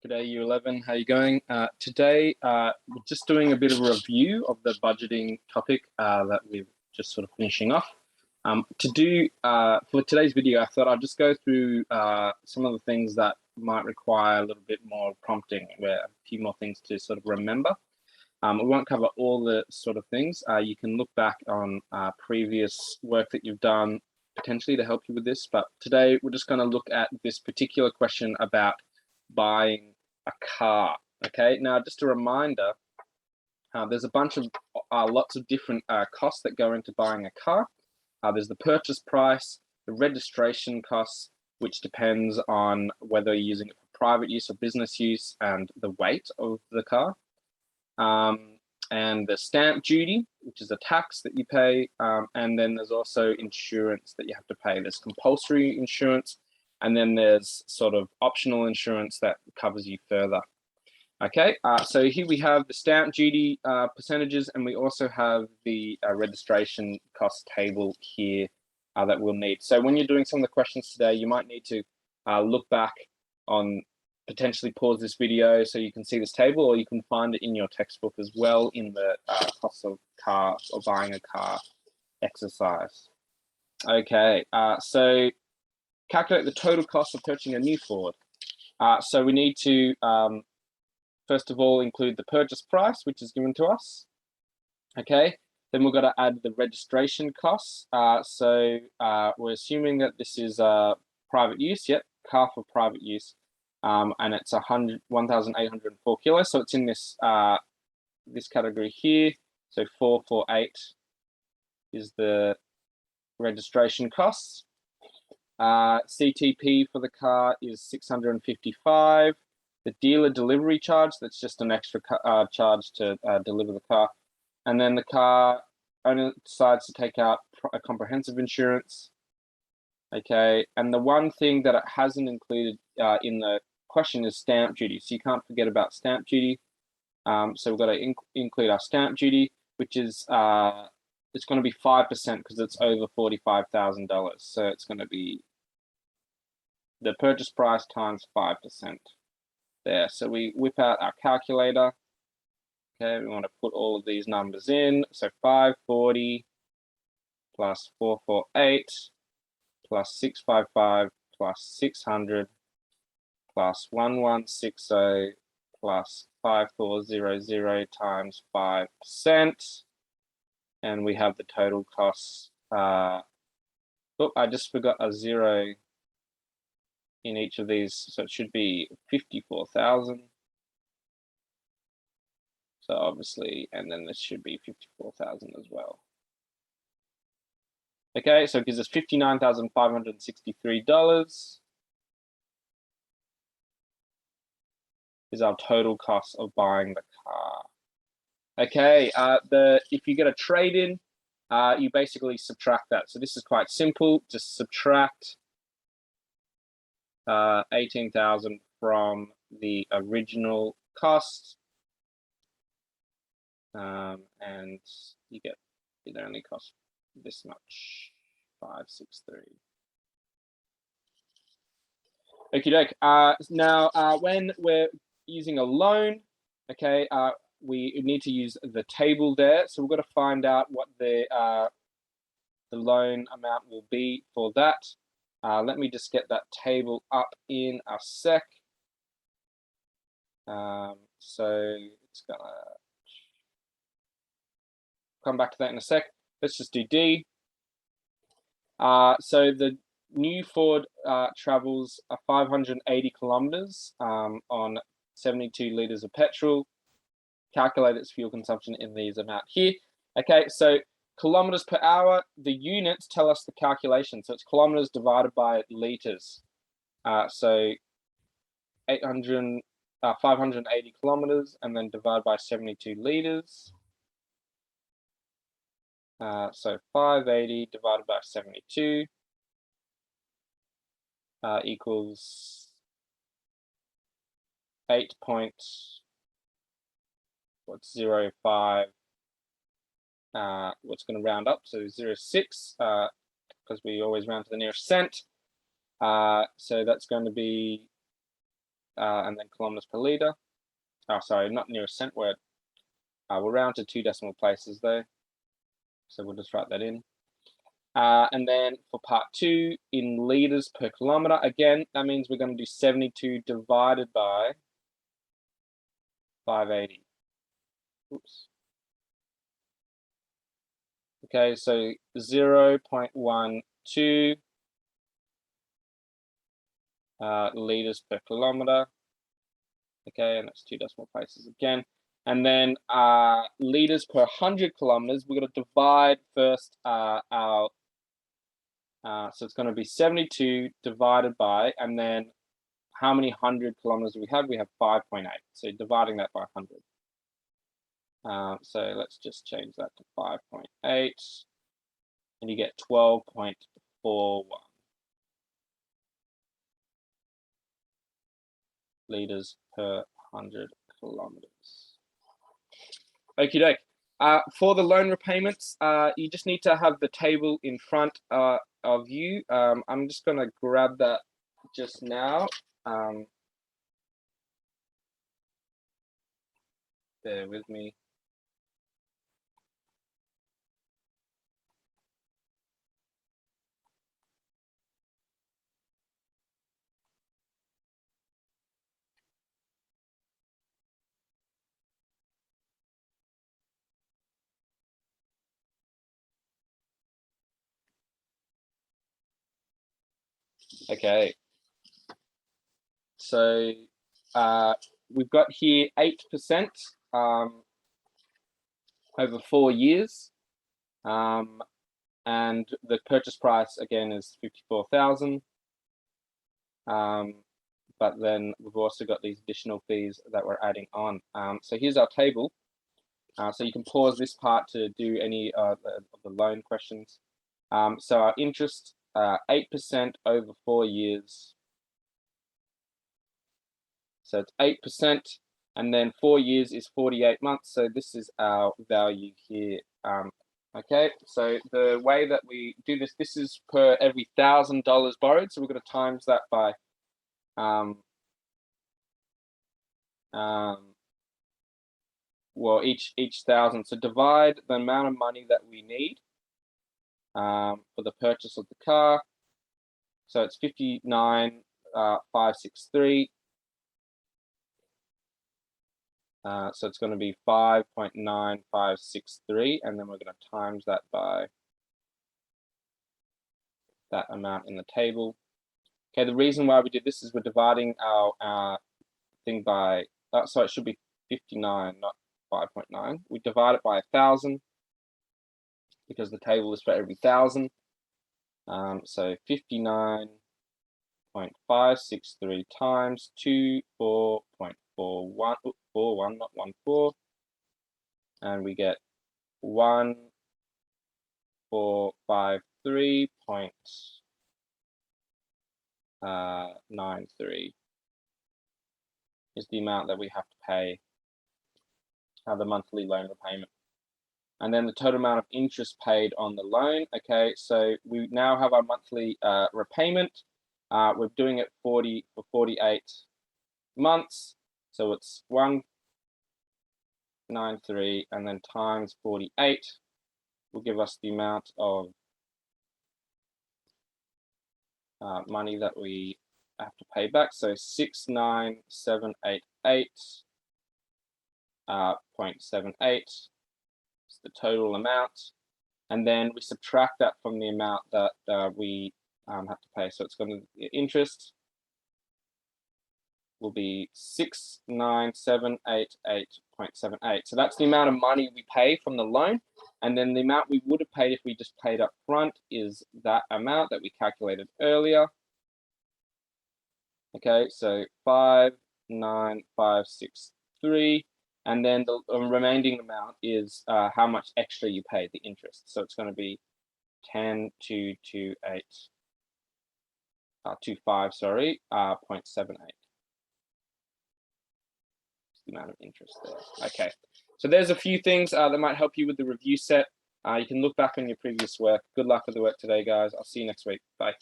G'day, Year 11. How you going? Today, we're just doing a bit of a review of the budgeting topic that we're just sort of finishing off. For today's video, I thought I'd just go through some of the things that might require a little bit more prompting, where a few more things to sort of remember. We won't cover all the sort of things. You can look back on previous work that you've done potentially to help you with this, but today we're just going to look at this particular question about buying a car. Okay, now just a reminder, there's a bunch of lots of different costs that go into buying a car. There's the purchase price, the registration costs, which depends on whether you're using it for private use or business use, and the weight of the car, and the stamp duty, which is a tax that you pay, and then there's also insurance that you have to pay. There's compulsory insurance, and then there's sort of optional insurance that covers you further. Okay, so here we have the stamp duty percentages, and we also have the registration cost table here that we'll need. So when you're doing some of the questions today, you might need to look back on, potentially pause this video so you can see this table, or you can find it in your textbook as well in the cost of car or buying a car exercise. Okay, so calculate the total cost of purchasing a new Ford. So we need to, first of all, include the purchase price, which is given to us. Okay, then we've got to add the registration costs. So we're assuming that this is private use. Yep, car for private use. And it's 1,804 kilos. So it's in this this category here. So 448 is the registration costs. CTP for the car is 655. The dealer delivery charge, that's just an extra charge to deliver the car. And then the car owner decides to take out a comprehensive insurance. Okay, and the one thing that it hasn't included in the question is stamp duty. So you can't forget about stamp duty. So we've got to include our stamp duty, which is it's going to be 5% because it's over $45,000. So it's going to be the purchase price times 5% there. So we whip out our calculator. Okay, we want to put all of these numbers in. So 540 plus 448 plus 655 plus 600 plus 1160 plus 5400 times 5%. And we have the total costs. Oh, I just forgot a zero in each of these. So it should be 54,000. So obviously, and then this should be 54,000 as well. Okay, so it gives us $59,563 is our total cost of buying the car. Okay, if you get a trade-in, you basically subtract that. So this is quite simple. Just subtract 18,000 from the original cost, and you get it only costs this much, 563. Okie doke. Now, when we're using a loan, okay, we need to use the table there. So we've got to find out what the loan amount will be for that. Let me just get that table up in a sec. So it's gonna come back to that in a sec. Let's just do D. So the new Ford travels 580 kilometers on 72 liters of petrol. Calculate its fuel consumption in these amount here. Okay, so kilometers per hour, the units tell us the calculation. So it's kilometers divided by liters. So 580 kilometers, and then divide by 72 liters. So 580 divided by 72 equals 8.05. What's going to round up? So 0.6, because we always round to the nearest cent. So that's going to be and then kilometers per liter. Oh, sorry, not near a cent. We'll round to 2 decimal places though. So we'll just write that in. And then for part 2, in liters per kilometer, again, that means we're going to do 72 divided by 580. Oops. Okay, so 0.12 liters per kilometer. Okay, and that's 2 decimal places again. And then liters per 100 kilometers, we're going to divide first so it's going to be 72 divided by, and then how many 100 kilometers do we have? We have 5.8. So dividing that by 100. So let's just change that to 5.8, and you get 12.41 liters per 100 kilometers. Okie doke. For the loan repayments, you just need to have the table in front of you. I'm just going to grab that just now. Bear with me. Okay. So we've got here 8% over 4 years. And the purchase price again is 54,000. But then we've also got these additional fees that we're adding on. So here's our table. So you can pause this part to do any of the loan questions. So our interest, 8% over 4 years. So it's 8%, and then 4 years is 48 months. So this is our value here. Okay, so the way that we do this, this is per every $1,000 borrowed. So we're going to times that by well, each 1,000. So divide the amount of money that we need for the purchase of the car. So it's 59,563. So it's going to be 5.9563, and then we're going to times that by that amount in the table. Okay, the reason why we did this is we're dividing our thing by, so it should be 59, not 5.9. We divide it by 1,000 because the table is for every 1,000. So 59.563 times 24.41, not 14, and we get 1453.93 is the amount that we have to pay the monthly loan repayment. And then the total amount of interest paid on the loan. Okay, so we now have our monthly repayment. We're doing it for 48 months. So it's 193, and then times 48 will give us the amount of money that we have to pay back. So 69788.78 is the total amount, and then we subtract that from the amount that we have to pay. So it's going to, interest will be 69788.78. So that's the amount of money we pay from the loan, and then the amount we would have paid if we just paid up front is that amount that we calculated earlier. Okay, so 59563, and then the remaining amount is how much extra you paid, the interest. So it's going to be 10,228.25, sorry, 0.78. The amount of interest there. Okay, so there's a few things that might help you with the review set. You can look back on your previous work. Good luck with the work today, guys. I'll see you next week. Bye.